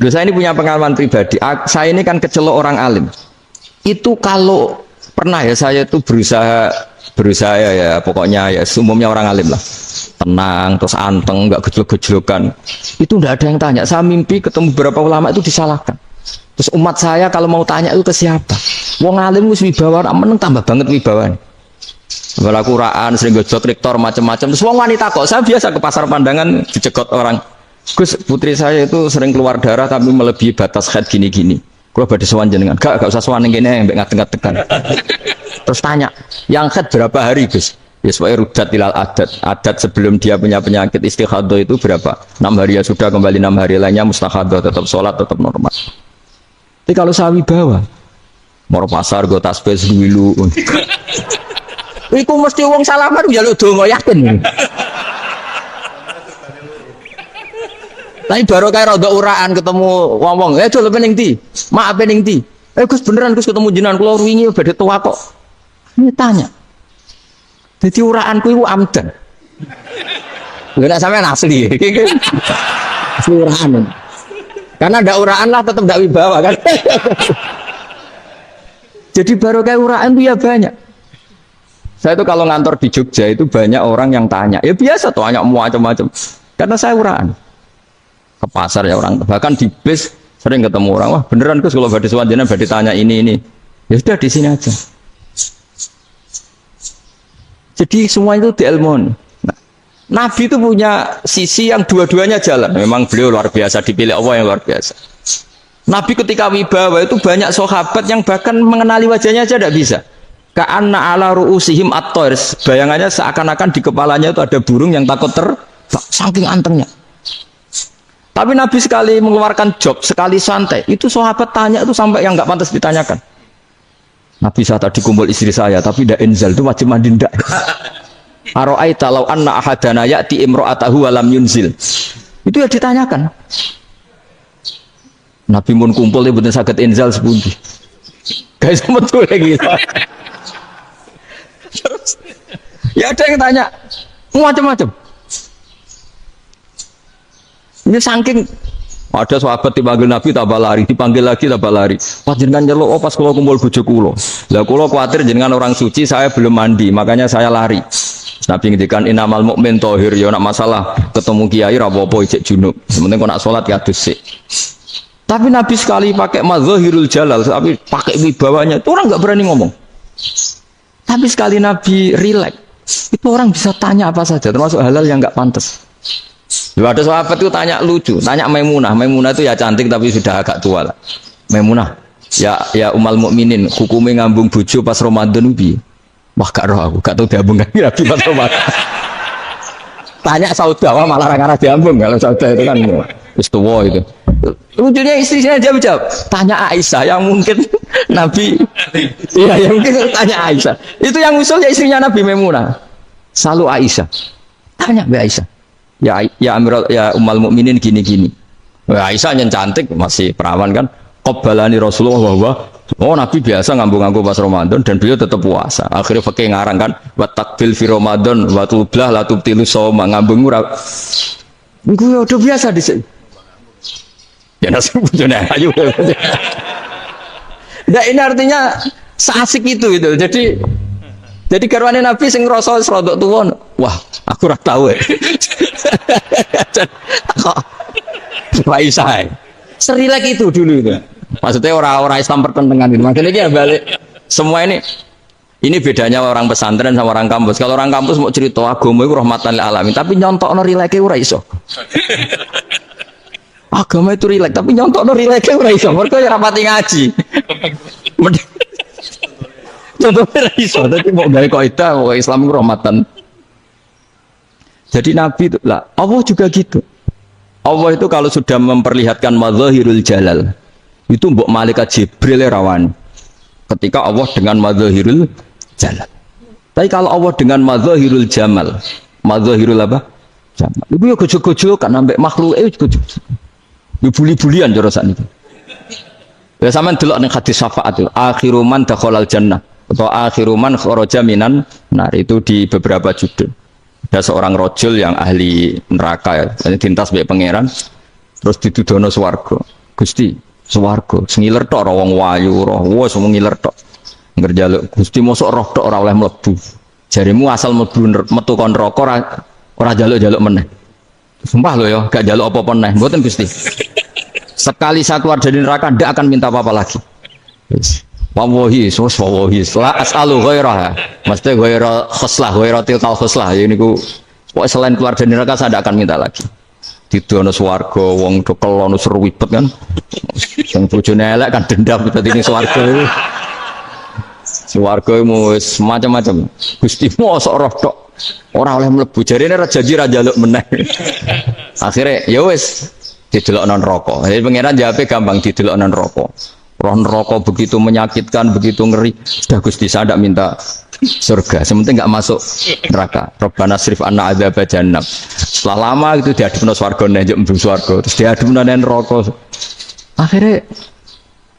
Loh, saya ini punya pengalaman pribadi. Saya ini kan kecelok orang alim. Itu kalau pernah ya saya itu berusaha ya pokoknya ya umumnya orang alim lah. Tenang, terus anteng, nggak gejlok-gejlokan. Itu nggak ada yang tanya. Saya mimpi ketemu beberapa ulama itu disalahkan. Terus umat saya kalau mau tanya itu ke siapa? Wong alim wis wibawa, meneng tambah banget wibawan. Bala Quran sering gojok rektor macam-macam. Terus wong wanita kok saya biasa ke pasar pandangan dicegot orang. Gus, putri saya itu sering keluar darah tapi melebihi batas haid gini-gini. Kalau badhe sowan jenengan, gak usah sowan ngene mbek ngadeg-ngadegan. Terus tanya, yang haid berapa hari, Gus? Ya supaya rudat ilal adat sebelum dia punya penyakit istighadah itu berapa? 6 hari ya sudah, kembali 6 hari lainnya mustahadah, tetap sholat, tetap normal. Tapi kalau sawi bawa mau pasar go tasbih dulu. Iku mesti wong salaman njaluk donga yakin. Tapi baru kayak rada uraan ketemu wong-wong, dol pening ndi? Maaf pening ndi? Gus beneran Gus ketemu jenengan kula wingi badhe tua kok. Ini tanya. Jadi uraanku itu amdan. Enggak sampean asli. Asli uraan. Karena ada uraan lah tetap tidak wibawa kan. Jadi baru kayak uraan itu ya banyak. Saya itu kalau ngantor di Jogja itu banyak orang yang tanya. Ya biasa tuh tanya macam-macam. Karena saya uraan. Ke pasar ya orang, bahkan di bis sering ketemu orang, wah beneran Gus kalau badhe sowan jenengan badhe tanya ini. Ya sudah di sini aja. Jadi semua itu diilmukan. Nah, Nabi itu punya sisi yang dua-duanya jalan. Memang beliau luar biasa, dipilih Allah yang luar biasa. Nabi ketika wibawa itu banyak sahabat yang bahkan mengenali wajahnya aja tidak bisa. Ka'anna ala ru'usihim at-tayr. Bayangannya seakan-akan di kepalanya itu ada burung yang takut terbang, saking antengnya. Tapi Nabi sekali mengeluarkan job, sekali santai, itu sahabat tanya itu sampai yang nggak pantas ditanyakan. Nabi saya tadi kumpul istri saya, tapi tidak enzal itu wajib mandi ndak. Aro'aita law anna ahadana ya'ti imro'atahu walam yunzil. Itu ya ditanyakan. Nabi mun kumpul itu betul sakit enzal sepundi. Guys betul lagi. Terus ya ada yang tanya macam-macam. Ini saking ada sahabat dipanggil Nabi tambah lari, dipanggil lagi tambah lari. Wah jenengan nyeluk pas kalau kumpul bojo kula. Lah kula kuwatir jenengan orang suci, saya belum mandi, makanya saya lari. Nabi ngendikan innamal mukmin thahir, ya nak masalah ketemu kiai ra apa-apa ijek junub. Sementing kok nak salat ya adus sik. Tapi Nabi sekali pakai mazahirul jalal, tapi pakai wibawanya, itu orang enggak berani ngomong. Tapi sekali Nabi rileks, itu orang bisa tanya apa saja, termasuk halal yang enggak pantas. Lalu ada sahabat itu tanya lucu, tanya Maimunah. Maimunah itu ya cantik tapi sudah agak tua lah. Maimunah, ya umal mukminin, hukumnya ngambung bojo pas Ramadan ubi. Wah gak roh aku, gak tahu diambung kan Nabi pas Ramadan. Tanya Saudah, malah orang-orang diambung kalau Saudah itu kan istiwa itu. Lucunya istrinya jawab, tanya Aisyah yang mungkin Nabi, iya yang mungkin tanya Aisyah. Itu yang usul ya istrinya Nabi Maimunah. Selalu Aisyah, tanya Mbak Aisyah. Ya Amirul ya umal mukminin gini-gini. Aisyah yang cantik masih perawan kan. Qabbalani Rasulullah bahwa Nabi biasa ngambung-ngambung pas Ramadan dan beliau tetap puasa. Akhirnya pakai ngarang kan wa takbil fi Ramadan wa tublah la tubtilu shauma ngambung ora. Iku udah biasa di sini. Ya nasi bojone ayu. Nah ini artinya seasik itu gitu. Jadi garwane Nabi sing ngrasa rodok tuwa. Wah, aku ora tahu ya. Kok Aisyah. Serilek itu dulu itu. Maksudnya orang-orang Islam pertentangan gitu. Maksudnya dia balik semua ini bedanya orang pesantren sama orang kampus. Kalau orang kampus mau cerita agama itu rahmatan lil alamin, tapi nyontokno rileke ora iso. Agama itu rilek, tapi nyontokno rileke ora iso. Mergo ya rapati ngaji. Contohnya iso, tapi mau gawe kaidah mau Islam itu rahmatan. Jadi Nabi itu lah, Allah juga gitu. Allah itu kalau sudah memperlihatkan mazahirul jalal, itu mbok malaikat Jibril rawan. Ketika Allah dengan mazahirul jalal. Tapi kalau Allah dengan mazahirul jamal, mazahirul apa? Jamal. Ibu ya gojo-gojo kan ambek makhluk gojo. Ya buli-bulian cara sakniki. Ya sampean delok ning hadis syafaat itu, akhiru man dakhalal jannah atau akhiru man kharaja minan nar itu di beberapa judul. Ada seorang rojul yang ahli neraka ya, tintas baik pangeran, terus ditudono swarga. Gusti swarga ngiler tok ora wong wayu roh wis wong ngiler tok ngerjaluk Gusti mosok roh tok ora oleh mlebu jarimu asal mlebu metu kon neraka ora jaluk-jaluk meneh sumpah lho ya gak jaluk apa-apa meneh mboten Gusti sekali saya keluar dari neraka ndak akan minta apa-apa lagi wallahi la as'alu ghairah mesti ghairah khoslah ghairah tilkal khoslah ya niku pokoknya selain keluar dari neraka saya ndak akan minta lagi didono swarga wong do kelon seru wibet kan sing bojone elek kan dendam dadi ning swarga iku swarga wis macam-macam Gusti mosok roh tok ora oleh mlebu jarene ra janji ra njaluk meneh akhire ya wis didelokno neraka jadi pangeran jawabe gampang didelokno neraka roh neraka begitu menyakitkan begitu ngeri sudah Gusti saya ndak minta surga, sementing nggak masuk neraka. Rabbana srif anna adzab jahannam. Setelah lama itu diadepno swarga njuk mlebu swarga, terus diadepno neraka. Akhirnya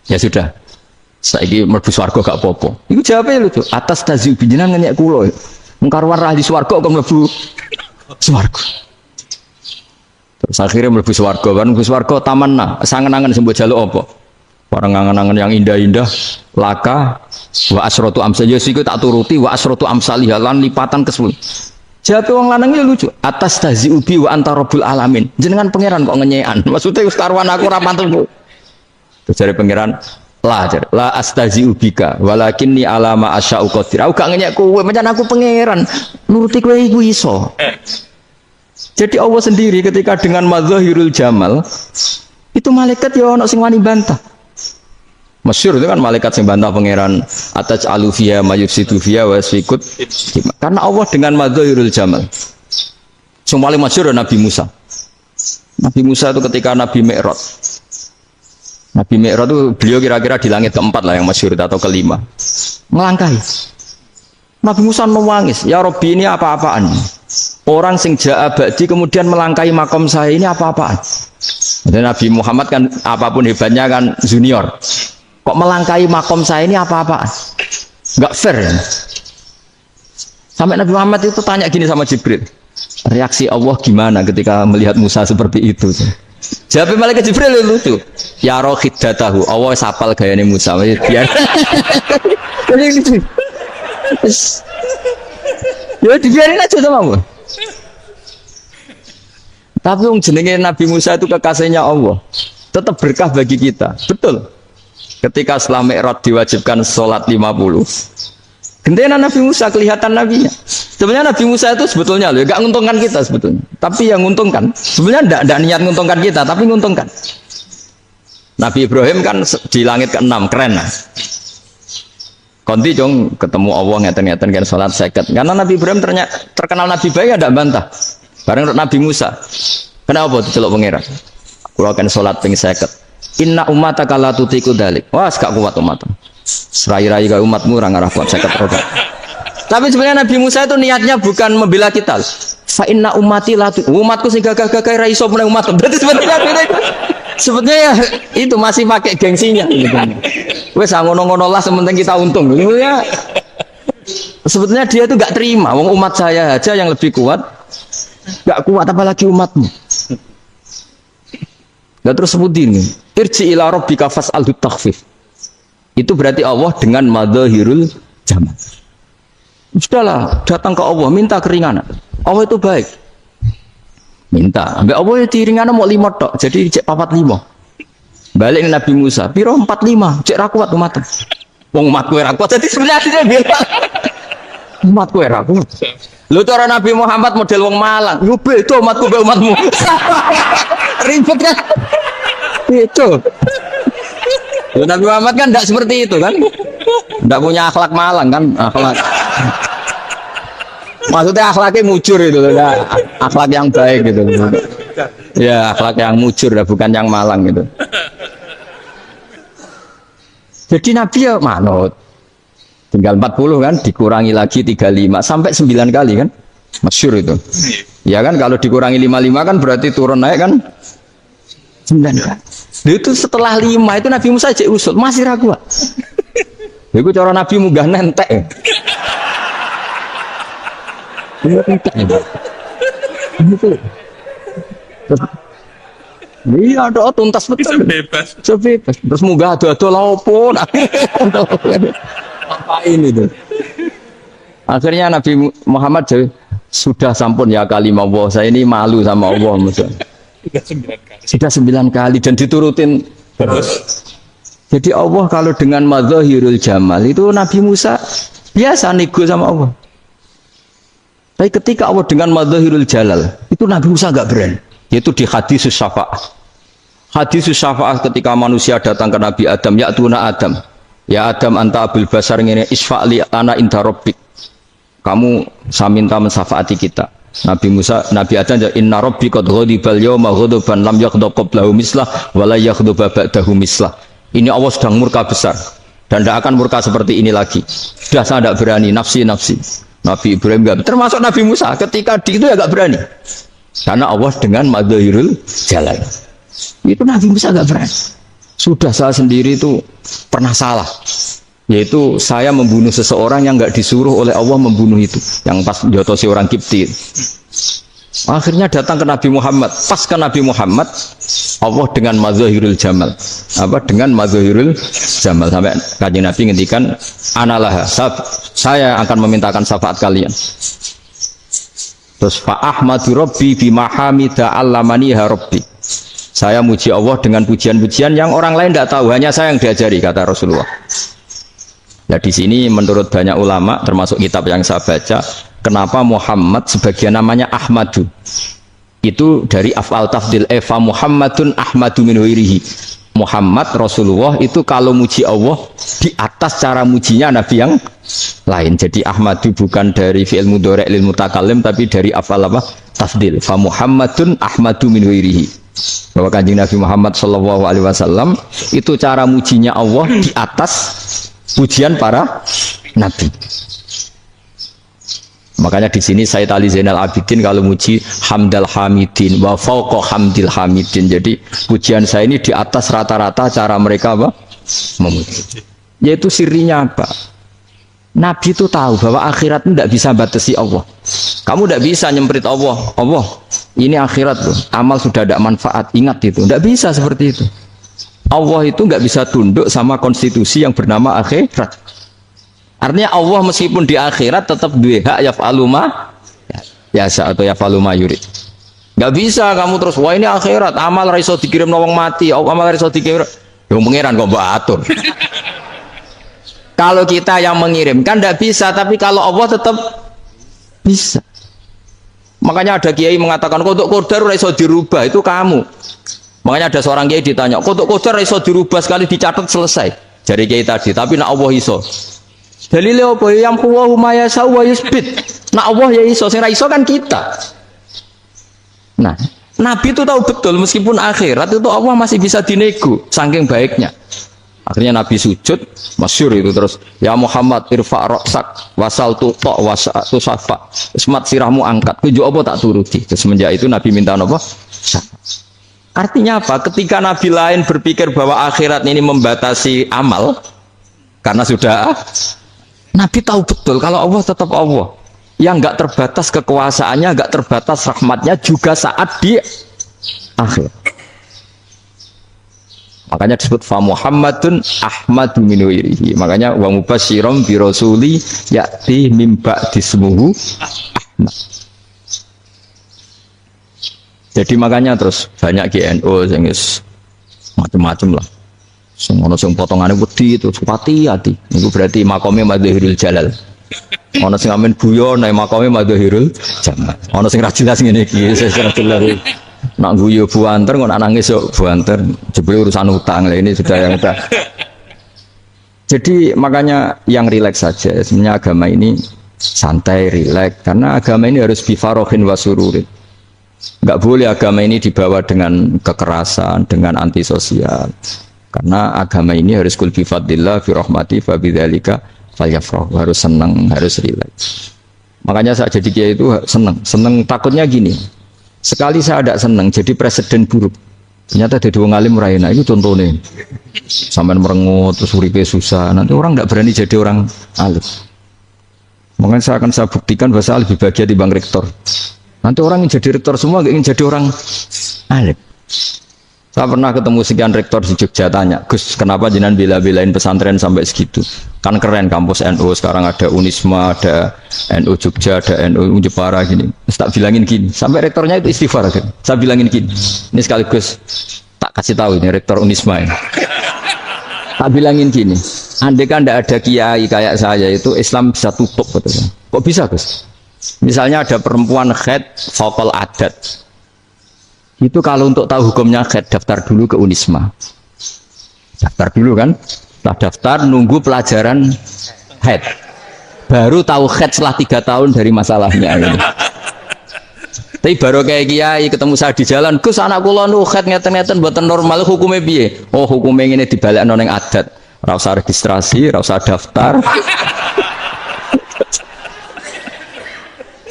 ya sudah. Saiki mlebu swarga gak apa-apa. Iku jawabe lucu. Atas taziu binjenengan ngenyek kula. Mung karuan ra di swarga kok mlebu swarga. Terus akhirnya mlebu swarga, kan mlebu swarga tamanna, sangen-angen sing mbok jaluk apa? Para ngangen-angen yang indah-indah laka wa asratu amsal yasiku tak turuti wa asratu amsalih lan lipatan ke-10. Jawab wong lanang lucu. Atas tazi ubi wa anta rabbul alamin. Jenengan pangeran kok ngenyekan. Maksudnya wis karuan aku ora pantes. Terus jare pangeran la astazi ubika walakinni alama asya'u qadir. Aku gak ngenyek kowe, pancen aku pangeran. Nuruti kowe iku iso. Jadi Allah sendiri ketika dengan madzahirul jamal itu malaikat ya ono sing wani bantah. Masyhur itu kan malaikat yang bantah pangeran atas alufia mayufsidu fiya wasfikut karena Allah dengan madzahirul jamal. Semua paling masyhur Nabi Musa. Nabi Musa itu ketika Nabi Mi'raj. Nabi Mi'raj itu beliau kira-kira di langit keempat lah yang masyhur atau kelima. Melangkahi. Nabi Musa nangis, ya Rabbi ini apa-apaan? Orang sing ja'a ba'di kemudian melangkahi makom saya ini apa-apaan? Dan Nabi Muhammad kan apapun hebatnya kan junior. Kok melangkahi makom saya ini apa-apaan? Enggak fair ya? Sampai Nabi Muhammad itu tanya gini sama Jibril. Reaksi Allah gimana ketika melihat Musa seperti itu? Jawab malaikat Jibril lucu. Ya roh khiddatahu. Allah sapal gayane Musa. Biar. Ya dibiarin aja sama Allah. Tapi yang jenenge Nabi Musa itu kekasihnya Allah. Tetap berkah bagi kita. Betul. Ketika setelah Mi'raj diwajibkan sholat 50. Gentena Nabi Musa kelihatan nabinya. Sebenarnya Nabi Musa itu sebetulnya loh, gak menguntungkan kita sebetulnya. Tapi yang menguntungkan, sebenarnya tidak niat menguntungkan kita, tapi menguntungkan. Nabi Ibrahim kan di langit ke-6, keren lah. Konti dong ketemu Allah ngeten-ngeten kan sholat seket. Karena Nabi Ibrahim terkenal Nabi baik ada bantah. Bareng Nabi Musa. Kenapa diceluk pangeran? Kalau akan sholat ping seket. Inna umataka la tutiku dalik. Wah, gak kuat umatmu. Serai-rai ke umatmu orang arah kuat seket roda. Tapi sebenarnya Nabi Musa itu niatnya bukan membela kita. Fa inna ummati la umatku sing gagah-gagah ra iso meneng umat. Berarti sebenarnya itu masih pakai gengsinya. Wes ngono-ngono lah sementing kita untung. Sebetulnya dia itu gak terima. Wong umat saya aja yang lebih kuat. Gak kuat apalagi umatmu. Dan terus sebutin irji ila rabbika fas'alhu takhfif. Itu berarti Allah dengan madzahirul jamal. Sudahlah, datang ke Allah minta keringanan. Allah itu baik. Minta. Ambek Allah itu ringanan mau 5 tok. Jadi cek 45. Balik Nabi Musa, piro 45, cek ra kuat umat. Wong umatku ra kuat. Jadi sebenarnya dia bilang umatku ra kuat. Lho cara Nabi Muhammad model wong Malang. Yo beda umatku mbek umatmu. Ribet kan? Itu. Loh, Nabi Muhammad kan tidak seperti itu kan? Tidak punya akhlak Malang kan? Akhlak. Maksudnya akhlaknya mujur itu, ya. Akhlak yang baik gitu. Ya akhlak yang mujur, bukan yang Malang gitu. Jadi Nabi ya manut. Tinggal 40 kan, dikurangi lagi 35 sampai 9 kali kan? Masyhur itu. Ya kan kalau dikurangi 55 kan berarti turun naik kan? 9 kali. Itu setelah 5 itu Nabi Musa cek usul masih ragu. Itu cara Nabi munggah nentek. Iya, doa tuntas betul. Bebas. Sebebas. Terus munggah ado-ado laopo. Ngapain itu? Akhirnya Nabi Muhammad sudah sampun ya kalimah Allah. Saya ini malu sama Allah. Sudah 9 kali dan diturutin Terus Jadi Allah kalau dengan madzahirul jamal itu Nabi Musa biasa nego sama Allah. Tapi ketika Allah dengan madzahirul jalal itu Nabi Musa enggak berani. Yaitu di hadis syafa'ah. Hadis syafa'ah ketika manusia datang ke Nabi Adam, ya tuna Adam. Ya Adam anta abul basar ngene isfa'li ana inda rabbik. Kamu saya minta mensafaati kita. Nabi Musa, Nabi Adam inna rabbi qad ghadibal yawma ghadaban lam yaghdab qablahu mislah wa la yaghdab ba'dahu mislah. Ini Allah sedang murka besar dan tidak akan murka seperti ini lagi. Sudah saya tidak berani, nafsi. Nabi Ibrahim enggak, termasuk Nabi Musa ketika di itu ya enggak berani. Karena Allah dengan madzahirul jalal. Itu Nabi Musa enggak berani. Sudah saya sendiri itu pernah salah. Yaitu saya membunuh seseorang yang enggak disuruh oleh Allah membunuh itu. Yang pas jotosi orang Kipti. Akhirnya datang ke Nabi Muhammad. Pas ke Nabi Muhammad, Allah dengan madzahirul jamal. Apa dengan madzahirul jamal sampai Kanjeng Nabi ngendikan analah saya akan memintakan syafaat kalian. Terus fa ahmadu rabbi bi mahamida allamaniha rabbi. Saya muji Allah dengan pujian-pujian yang orang lain tidak tahu, hanya saya yang diajari, kata Rasulullah. Nah di sini menurut banyak ulama termasuk kitab yang saya baca, kenapa Muhammad sebagian namanya Ahmadu? Itu dari af'al tafdil fa Muhammadun Ahmadu min ghairihi. Muhammad Rasulullah itu kalau muji Allah di atas cara mujinya nabi yang lain. Jadi Ahmadu bukan dari fi'il mudhari' lil mutakallim tapi dari af'al apa? Tafdil. Fa Muhammadun Ahmadu min ghairihi. Bahwa Kanjeng Nabi Muhammad sallallahu alaihi wasallam itu cara mujinya Allah di atas pujian para nabi. Makanya di sini Sayyid Ali Zainal Abidin kalau muji hamdal hamidin wa fauqa hamdil hamidin. Jadi pujian saya ini di atas rata-rata cara mereka apa? Memuji. Yaitu sirinya apa? Nabi itu tahu bahwa akhirat tidak bisa batasi Allah. Kamu tidak bisa nyemprit Allah. Allah, ini akhirat loh. Amal sudah tidak manfaat. Ingat itu. Tidak bisa seperti itu. Allah itu nggak bisa tunduk sama konstitusi yang bernama akhirat. Artinya Allah meskipun di akhirat tetap duwe hak yaf'alu ma yasa atau yaf'alu ma yurid. Nggak bisa kamu terus wah ini akhirat amal ra iso dikirim wong mati, amal ra iso dikirim. Ya pangeran kok mbok atur. Kalau kita yang mengirimkan tidak bisa, tapi kalau Allah tetap bisa. Makanya ada kiai mengatakan kodok kodar ra iso dirubah, itu kamu. Makanya ada seorang kiai ditanya, kodok kodar ra iso dirubah sekali dicatat selesai. Jadi kiai tadi, tapi nak Allah iso. Dalile apa yang huwa ma yasha wa yusbit. Nak Allah ya iso, sing ra iso kan kita. Nah, Nabi itu tahu betul meskipun akhirat itu Allah masih bisa dinego saking baiknya. Akhirnya Nabi sujud, masyhur itu terus, ya Muhammad irfa' ra'sak wasal tuqa wasa'tu safa. Semat sirahmu angkat, kujo apa tak turuti. Terus semenjak itu Nabi minta apa? Artinya apa? Ketika Nabi lain berpikir bahwa akhirat ini membatasi amal karena sudah Nabi tahu betul kalau Allah tetap Allah. Yang enggak terbatas kekuasaannya, enggak terbatas rahmatnya juga saat di akhir. Makanya disebut fa Muhammadun Ahmadu min ghairihi. Makanya wa mubasysyiran bi rasuli ya'ti mim ba'di ismuhu Ahmad. Jadi makanya terus banyak GNO sing macam-macam lah. Sing ono sing potongane wedi itu hati. Itu berarti makome madzahirul jalal. Ono sing amen guyon nek makome madzahirul jamal. Ono sing ra jelas ngene iki, sing ra jelas. Nak guyu buanter kok nangis kok buanter jebule urusan utang lah ini sudah yang udah. Jadi makanya yang rileks saja sebenarnya agama ini santai rileks karena agama ini harus bifarohin wasururin. Enggak boleh agama ini dibawa dengan kekerasan, dengan antisosial. Karena agama ini harus kul bi fadlillah fi rahmati fa bidzalika falyafrahu, harus senang, harus rileks. Makanya saya jadi kiai itu senang takutnya gini. Sekali saya tidak senang jadi presiden buruk. Ternyata jadi wong alim ora enak. Itu contohnya. Sampai merengut terus uripe susah. Nanti orang tidak berani jadi orang alim. Makanya saya buktikan bahwa saya lebih bahagia dibanding rektor. Nanti orang ingin jadi rektor semua ingin jadi orang alim. Saya pernah ketemu sekian rektor di Jogja tanya, Gus, kenapa jenengan bela-belain pesantren sampai segitu? Kan keren kampus NU, sekarang ada Unisma, ada NU Jogja, ada NU Jepara gini. Terus tak bilangin gini, sampai rektornya itu istighfar kan. Saya bilangin gini, ini sekaligus tak kasih tahu ini rektor Unisma ini. Tak bilangin gini, andai kan tidak ada kiai kayak saya itu Islam bisa tutup betul. Kok bisa Gus? Misalnya ada perempuan haid faqal adat. Itu kalau untuk tahu hukumnya haid daftar dulu ke Unisma. Daftar dulu kan? Setelah daftar nunggu pelajaran haid. Baru tahu haid setelah 3 tahun dari masalahnya ini. Tapi baru kayak kiai ketemu saya di jalan, Gus anak kula nu haid ngeten-ngeten mboten normal hukumnya piye? Oh, hukumnya ngene dibalekno ning adat. Ora usah registrasi, ora usah daftar.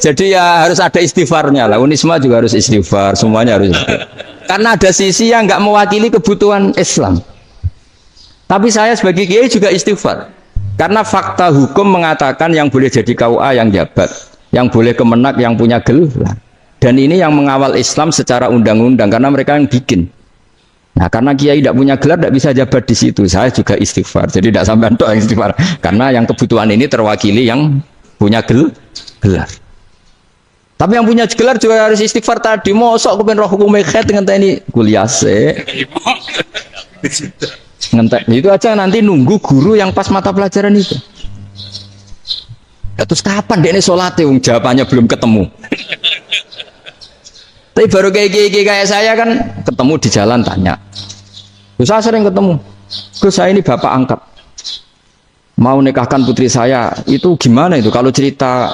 Jadi ya harus ada istighfarnya lah. Unisma juga harus istighfar, semuanya harus istighfar. Karena ada sisi yang nggak mewakili kebutuhan Islam. Tapi saya sebagai kiai juga istighfar. Karena fakta hukum mengatakan yang boleh jadi KUA yang jabat, yang boleh kemenak yang punya gelar. Dan ini yang mengawal Islam secara undang-undang karena mereka yang bikin. Nah, karena kiai tidak punya gelar tidak bisa jabat di situ. Saya juga istighfar. Jadi tidak sampai untuk istighfar. Karena yang kebutuhan ini terwakili yang punya gelar. Tapi yang punya gelar juga harus istighfar tadi. Mosok kepen roh hukum mekhet dengan ini kuliah se. Ngentek itu aja nanti nunggu guru yang pas mata pelajaran itu. Ya, terus kapan dia ini sholat? Jawabannya belum ketemu. Tapi baru kayak saya kan ketemu di jalan tanya. Terus saya sering ketemu. Gus saya ini bapak angkat. Mau nikahkan putri saya. Itu gimana itu? Kalau cerita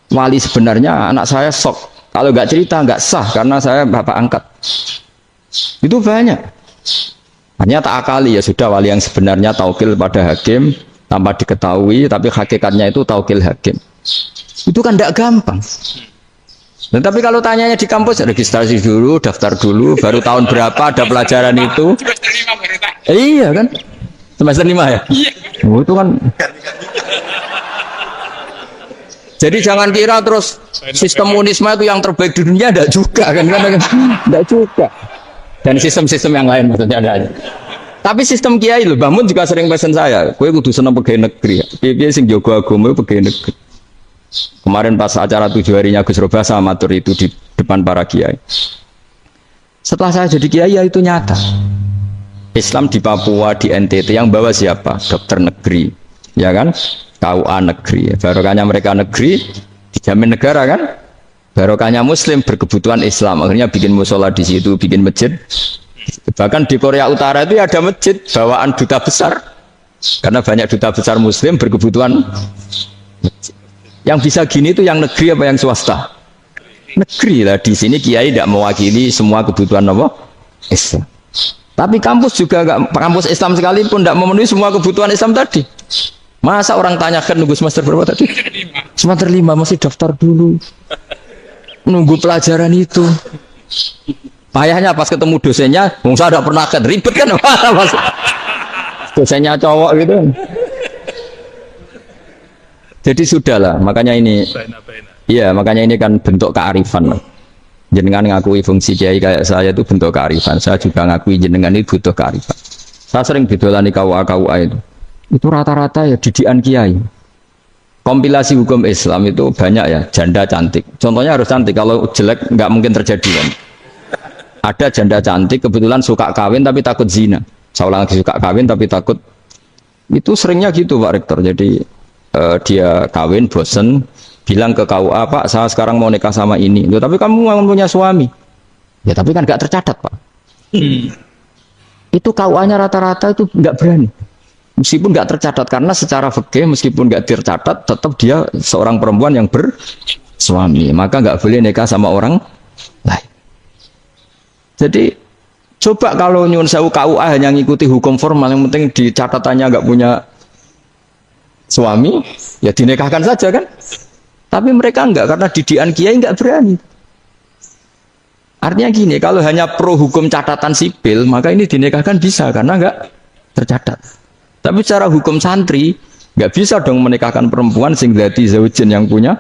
wali sebenarnya anak saya sok. Kalau nggak cerita nggak sah karena saya bapak angkat. Itu banyak. Hanya tak akali ya sudah wali yang sebenarnya taukil pada hakim tanpa diketahui tapi hakikatnya itu taukil hakim. Itu kan tidak gampang. Dan tapi kalau tanyanya di kampus registrasi dulu, daftar dulu, baru tahun berapa ada pelajaran itu? Iya kan? Semester 5 ya? Iya. Oh, itu kan. Jadi jangan kira terus sistem Unisma itu yang terbaik di dunia, tidak juga kan? Tidak juga. Dan sistem-sistem yang lain maksudnya ada. Tapi sistem kiai loh, Bamun juga sering pesen saya, kowe kudu seneng pegawai negeri. Piye sing jaga agama pegawai negeri. Kemarin pas acara 7 harinya Gus Robasa matur itu di depan para kiai. Setelah saya jadi kiai ya itu nyata. Islam di Papua, di NTT yang bawa siapa? Dokter negeri, ya kan? KUA negeri. Barokahnya mereka negeri dijamin negara kan? Barokahnya Muslim berkebutuhan Islam. Akhirnya bikin musola di situ, bikin masjid. Bahkan di Korea Utara itu ada masjid bawaan duta besar. Karena banyak duta besar Muslim berkebutuhan masjid. Yang bisa gini itu yang negeri apa yang swasta? Negeri lah. Di sini kiai tidak mewakili semua kebutuhan apa? Islam. Tapi kampus juga enggak, kampus Islam sekalipun tidak memenuhi semua kebutuhan Islam tadi. Masa orang tanyakan nunggu semester berapa tadi? Semester 5 masih daftar dulu. Nunggu pelajaran itu. Payahnya pas ketemu dosennya, saya tidak pernah ribet kan? Dosennya cowok gitu. Jadi sudahlah, makanya ini, iya makanya ini kan bentuk kearifan. Jenengan ngakui fungsi kiai kayak saya itu bentuk kearifan. Saya juga ngakui jenengan ini butuh kearifan. Saya sering didolani KUA itu. Itu rata-rata ya didikan kiai. Kompilasi hukum Islam itu banyak ya, janda cantik. Contohnya harus cantik, kalau jelek nggak mungkin terjadi kan. Ada janda cantik kebetulan suka kawin tapi takut zina. Saya ulang lagi, suka kawin tapi takut. Itu seringnya gitu Pak Rektor. Jadi dia kawin bosen bilang ke KUA, Pak saya sekarang mau nikah sama ini. Loh, tapi kamu mau punya suami. Ya tapi kan nggak tercatat Pak. Itu KUA-nya rata-rata itu nggak berani. Meskipun nggak tercatat karena secara fikih meskipun nggak tercatat tetap dia seorang perempuan yang bersuami, maka nggak boleh nikah sama orang lain. Jadi coba kalau nyun sewu KUA hanya ngikuti hukum formal, yang penting di catatannya nggak punya suami, ya dinikahkan saja kan. Tapi mereka enggak, karena didikan kiai enggak berani. Artinya gini, kalau hanya pro hukum catatan sipil, maka ini dinikahkan bisa karena enggak tercatat. Tapi secara hukum santri enggak bisa dong menikahkan perempuan sing dadi zaujin yang punya.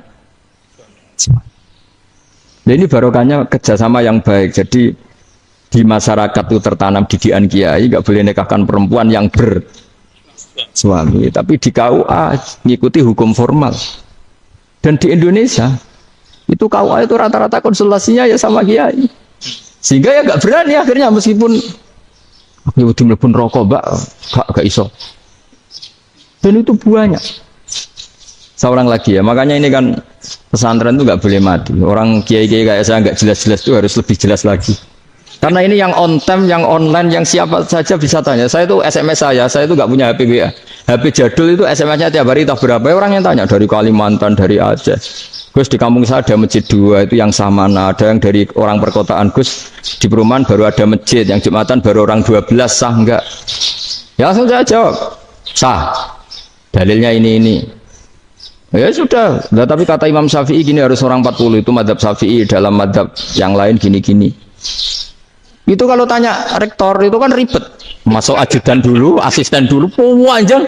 Nah, ini barokahnya kerjasama yang baik. Jadi di masyarakat itu tertanam didikan kiai, nggak boleh nikahkan perempuan yang bersuami. Tapi di KUA ngikuti hukum formal. Dan di Indonesia itu KUA itu rata-rata konsultasinya ya sama kiai. Sehingga ya nggak berani akhirnya meskipun aku udah mlebu rokok, Mbak, gak iso. Dan itu banyak. Seorang lagi ya, makanya ini kan pesantren itu nggak boleh mati. Orang kiai-kiai kayak saya nggak jelas-jelas itu harus lebih jelas lagi. Karena ini yang on time, yang online, yang siapa saja bisa tanya. Saya itu SMS saya itu nggak punya HP WA. HP jadul itu SMS-nya tiap hari tak berapa orang yang tanya dari Kalimantan, dari Aceh. Gus di kampung saya ada masjid 2 itu yang Samana, ada yang dari orang perkotaan. Gus di perumahan baru ada masjid, yang Jumatan baru orang 12 sah enggak? Ya langsung saya jawab sah. Dalilnya ini. Ya sudah, nah, tapi kata Imam Syafi'i gini harus orang 40 itu madzhab Syafi'i, dalam madzhab yang lain gini-gini. Itu kalau tanya rektor itu kan ribet. Masuk ajudan dulu, asisten dulu, panjang.